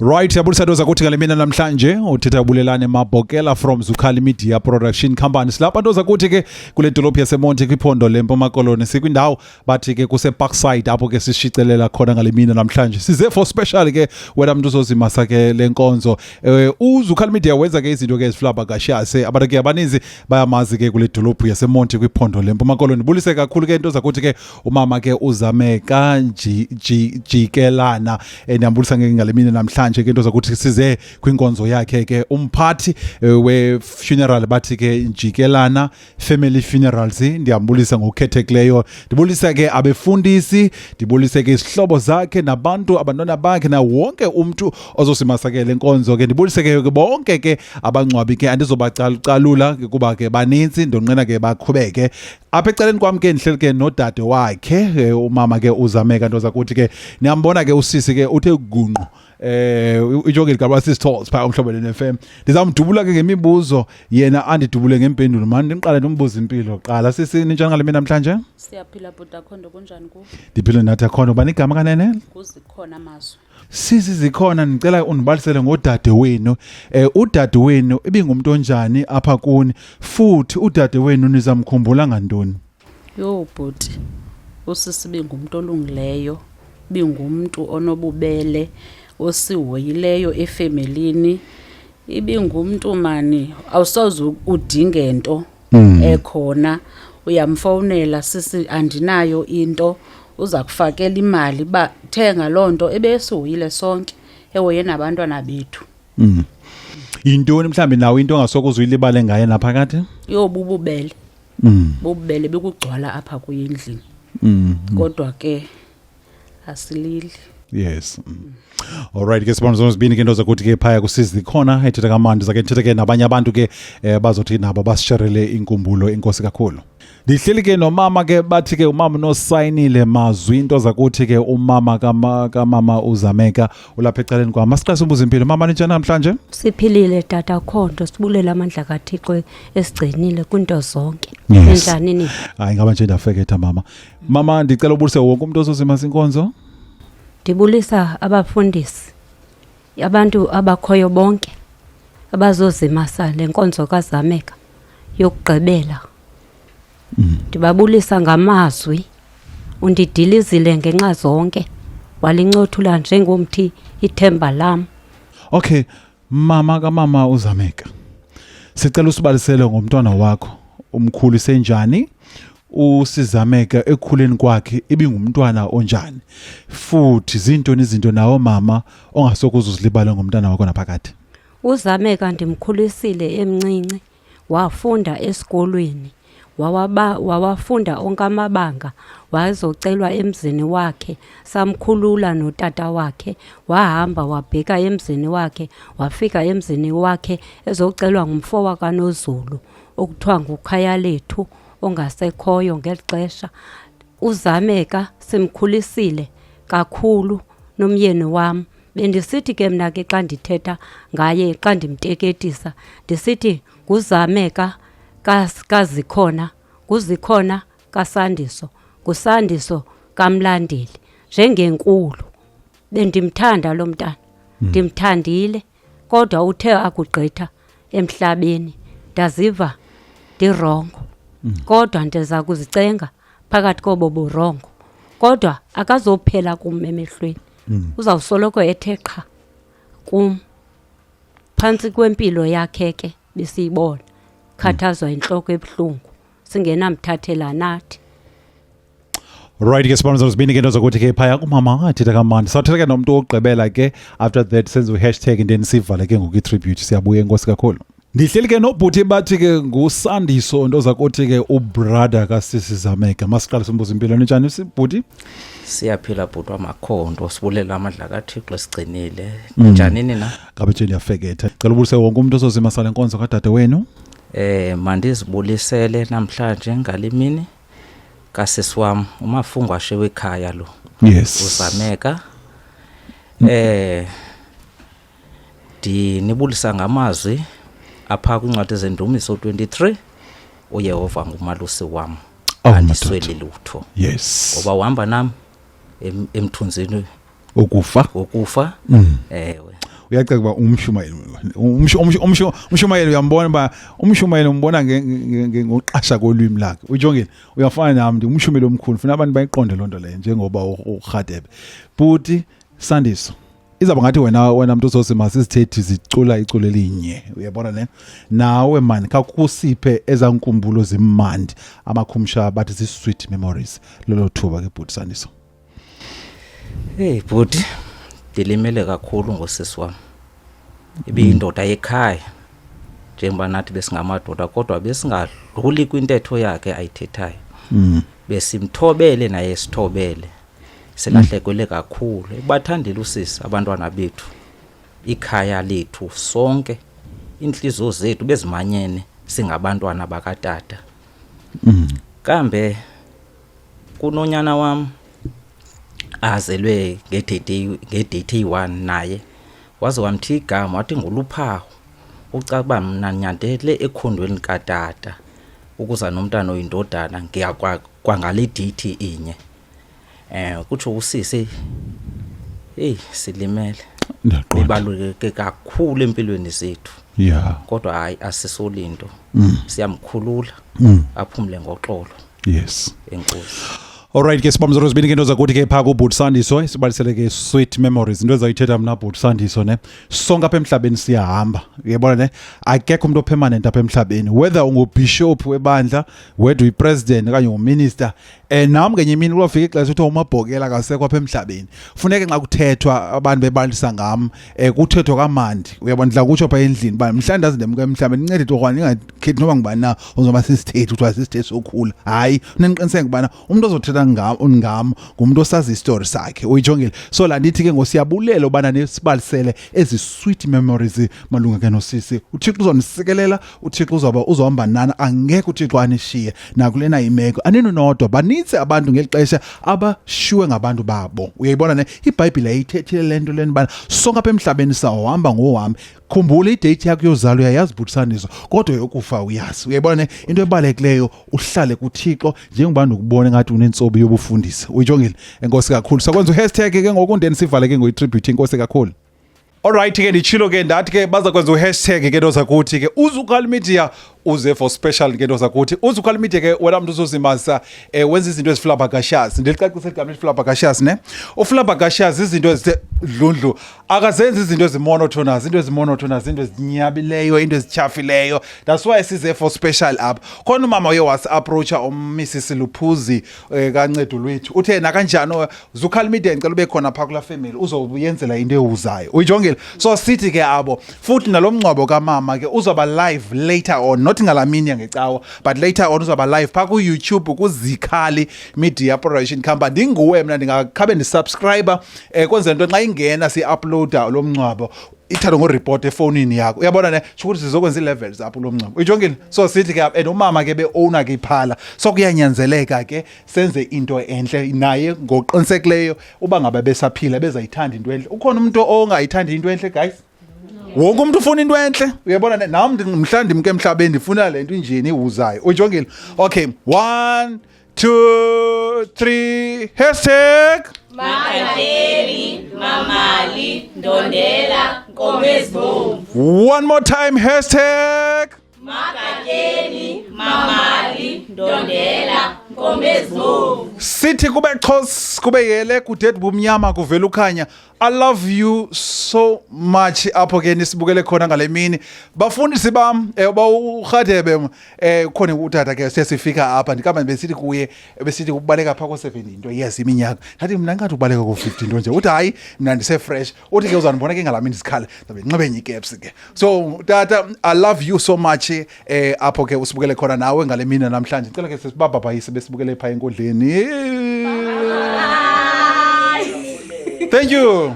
Right, yabulisa doza kuthi ngale mina namhlanje uthetha ubulelane Mabhokela from Zukhali Media Production Company. Silapha doza kuthi ke kule dolophu yaseMonti kwiphondo leMpuma Koloni sikwindawo bathi ke kuse Parkside apho ke sishicelela khona ngale mina namhlanje. Size for special ke wena umuntu uzozimasa ke lenkonzo. UZukhali Media wenza ke izinto ke eziflaba kashase abantu ke abaninzi bayamazi ke kule dolophu yaseMonti kwiphondo leMpuma Koloni. Bulise kakhulu ke into zakuthi ke umama ke Uzameka Jikelana ndiyambulisa ngale mina namhlanje ke into zakuthi size kwinkonzo yakhe ke umphathi we funeral bathi ke Jikelana Family Funerals. Ndiyambulisa ngokukhethekileyo, ndibulisa ke abefundisi, ndibulise ke isihlobo zakhe nabantu abantwana bakhe na wonke umuntu ozosimasa ke lenkonzo ke. Ndibulise ke bonke ke abangcwabi ke andizobacalula kuba ke baninzi ndonqena ke baqhubeke apha eceleni kwam ke ndihleli ke nodade wakhe umama ke Uzameka into zakuthi ke niyambona ke usisi ke uthe gunqu ijogeli kababa sisithols pha umhlobeleni FM. Ndizamdubula ke ngemibuzo yena andidubule ngempendulo. Manje ndiqale nombuzo impilo qala sisi ninjani ngale mina namhlanje? Siyaphila bhuda Khondo kunjani ku? Ndiphile nathi Khondo. Bani igama kanene? Kuzikhona amazwi. Sisi Zikhona, ngicela undibalisele ngodade wenu. Udade wenu ibingumuntu onjani apha kuni futhi udade wenu nizamkhumbula ngantoni? Yo bhuti, usisi bingumuntu olungileyo, bingumuntu onobubele, osihoyileyo efamilini. Ibingumuntu mani awusoze udinge into ekhona, uyamfonela sisi andinayo into, uza kufakela imali ba thenga lonto ebesihoyile sonke ehoye nabantwana bethu. Intoni mhlambi nawe into ongasokuze uyilibale ngaye naphakathi? Yo bububele. Bububele bekugcwala apha kuyindlini. Kodwa ke asilili. Yes. Alright, ke sibona zozibini ke into zakuthi ke phaya kusizi khona ethetha kamandi zake ethetha ke nabanye abantu ke bazothi nabo basisharele inkumbulo inkosi kakhulu. Ndihleli ke nomama ke bathi ke umama nosayinile mazwi into zakuthi ke umama kamama Uzameka ulapha eceleni kwami. Masiqase umbuzo impilo mama ninjani namhlanje? Siphilile tata Khondo, sibulela amandla kaThixo esigcinile kwinto zonke. Njani nini? Hayi ngaba nje ndafeketha mama. Mama ndicela ubulise wonke umuntu ozozimasa inkonzo. Ndibulisa abafundisi, abantu abakhoyo bonke abazozimasa lenkonzo kaZameka yokugqibela. Ndibabulisa ngamazwi, undidilizile ngenxa zonke, walincothula njengomthi ithemba lam. Okay, mama kamama Uzameka, sicela usibalisele ngomntwana wakho, umkhulise njani? USizameka ekukhuleni kwakhe ibingumntwana onjani? Futhi izinto nawo mama ongasokuze uzilibale ngomntwana wakho naphakathi. UZameka ndimkhulisile emncinci, wafunda esikolweni, wawafunda onke amabanga, wazocelwa emzini wakhe, samkhulula notata wakhe, wahamba wabheka emzini wakhe, wafika emzini wakhe ezocelwa ngumfo wakaNozulu okuthiwa nguKhayalethu ongasekhoyo ngelixesha. UZameka simkhulisile kakhulu nomyeni wam. Bendisithi ke mna ke xa ndithetha ngaye xa ndimteketisa ndisithi nguZameka kaZikhona, nguZikhona kaSandiso, nguSandiso kaMlandeli njengenkulu. Bendimthanda lo mntana, ndimthandile, kodwa uthe akugqitha emhlabeni ndaziva ndirongo. Kodwa ndiza kuzicenga phakathi kobo burongo, kodwa akazophela kum emehlweni. Uzawusoloko ethe qha kum phantsi kwempilo yakhe ke besiyibona, khathazwa inhloko ebuhlungu, singenamthathela nathi. Right, ke sibona zozibini ke into zakuthi ke phaya kumama athetha kamandi. Sawuthetha ke nomuntu oqgqibela ke after that senze #, then sivale ke ngoku tribute. Siyabuya inkosi kakhulu. Ndihleli ke nobhuti bathi ke nguSandiso into zakuthi ke ubrother kaSisi Zameka. Masiqale simbuzo impilo ninjani sibhuti? Siyaphila bhuti wamakhondo, sibulela amandla kaThixo esigcinile. Njani nina? Ngabe nje ndiyafeketha. Cela ubulise wonke umuntu ozozimasa lenkonzo kadade wenu. Mandizibulisele namhlanje ngalimini kasisi wami umafungwashe wekhaya lo. Yes. Uzameka. Ndinibulisa ngamazwi apha kwincwadi zeNdumiso 23 uYehova ngumalusi wami. Oh, andisweli lutho yes ngoba uhamba nami emthunzini okufa wokufa ewe uyaceka uba umshumayeli uyambona ba umshumayeli umbona ngoqasha kolwimi lakhe ujongile uyafana nami ndi umshumeli omkhulu funa abantu bayiqonde lonto le njengoba uGadebe buti Sandiso izaba ngathi wena umuntu uzosima sisithethi zicula iculo elinye uyabona ne nawe man kakusiphe ezankumbulo zimandi amakhumsha bathi zi sweet memories lolo thuba ke buti Sandiso. Hey bhuti dilimele kakhulu ngosisi wami ibiyindoda yekhaya njengoba nathi besingamadoda kodwa besingadluli kwintetho yakhe ayithethayo besimthobele naye sithobele selahlekwele kakhulu ebathandile usisi abantwana bethu ikhaya lethu sonke inhliziyo zethu bezimanyene singabantwana bakatata kambe kunonyana wami azelwe ngedate 1 naye waze wamthi igama wathi ngoluphawu ucaba mina nyandele ekhondweni katata ukuza nomntana oyindodana ngiya kwangale date inye kuthi usisi silimele ibaluleke kakhulu empilweni zethu kodwa hayi asisolinto siyamkhulula aphumule ngoxolo yes enkosi. Alright ke sibamzo rozibini ke into zakuthi ke phaka uBhuti Sandiso sibalisele ke sweet memories into ezayithetha mina uBhuti Sandiso ne sonke apha emhlabeni siyahamba uyabona ne akekho umuntu opermanent apha emhlabeni whether ungubishop webandla whether uyipresident okanye uminister nami ngenye imini kulofika ixesha uthi uMabhokela akasekho apha emhlabeni funeke nxa kuthethwa abantu bebalisa ngami kuthethwa kamandi uyabona la kutsho pha endlini ba mhlawumbe azindemka emhlabeni incede tokwani ingakhethi noma ngibani na uzoba sisithethi uthi wasisithethi sokhula hayi uneniqiniseke ngibana umuntu ozothetha ngam ngumuntu osazi istory sakhe uyijongile so la ndithi ke ngosiyabulela ubana nesibalisele ezi sweet memories malunga ke nosisi uThixo uzonisisekelela uThixo uzohamba nana angeke uThixo anishiye nakulena imeko aninonodwa banitse abantu ngelixesha abashiwe ngabantu babo uyayibona ne iBhayibhile ayithethile lento leni bana sonke apha emhlabeni sawuhamba ngowami khumbula idate yakho yozalo uyayazi Bhuti Sandiso kodwa yokufa uyazi uyayibona ne into ebalulekileyo uhlale kuThixo njengoba nokubona ngathi unensobo yobufundisi uyijongile enkosi kakhulu sakwenza uHashtag ke ngokundeni sivale ke ngoyitribute inkosi kakhulu. Alright ke ndichilo ke ndathi ke baza kwenza uHashtag ke doza kuthi ke uZukhali Media uze for special ke doza kuthi uZukhali Media ke wena umuntu uzozimasa wenza izinto eziflabakashas ndilicacisa igama lesiflabakashas ne uflabakashas izinto ezidlundlu akazenza izinto ezimonotonous into ezinyabileyo into ezichafileyo that's why size for special up khona umama uye was approacha uMrs Luphuzi kancedo lwethu uthe na kanjani uZukhali Media ngicela ube khona pha kula family uzobuyenzela into ehuzayo uyijongile so sithi ke abo futhi nalomncwabo kamama ke uzoba live later on not ngalamini ngecawa but later on uzoba live pha ku YouTube kuZukhali Media Production Company ndinguwe mina ndingakhabe ndisubscriber kwenza into nxa ingena si-uploada lo mncwabo ithatha ngo-report efonini yakho uyabona ne ukuthi sizokwenza i-levels apho lo mncwabo uyijongile so sithi ke and umama ke be-owner ke iphala so kuyanyanzeleka ke senze into enhle naye ngoqinisekileyo uba ngabe besaphila bezayithanda into enhle ukhona umuntu ongayithandi into enhle guys wonke umuntu ufuna into enhle uyabona nami mhlawumbe imke emhlabeni ndifuna lento injini ihuzayo uyijongile okay 1 2 3 hashtag Makadeli, Mamali, Ndondela, Nkomezibomvu. One more time, hashtag Makadeli, Mamali, Ndondela, Nkomezibomvu. Sithi kube xhos kube yele kudede bumnyama kuvela ukhanya. I love you so much apho ke nisibukele khona ngale mini bafundisi bam ba uGadebe khona utata ke sesifika apha ndikamba besithi kuye besithi kubaleka pha ko7 into yes iminyaka ngathi mina ngathi ubaleka ko15 into nje uthi hayi mina ndise fresh uthi ke uzanibona ke ngalamini isikhala ndabe nqibe enye caps ke so tata I love you so much apho ke usibukele khona nawe ngale mini namhlanje ngicela ke sesibaba bayise besibukele pha enkondleni. Thank you.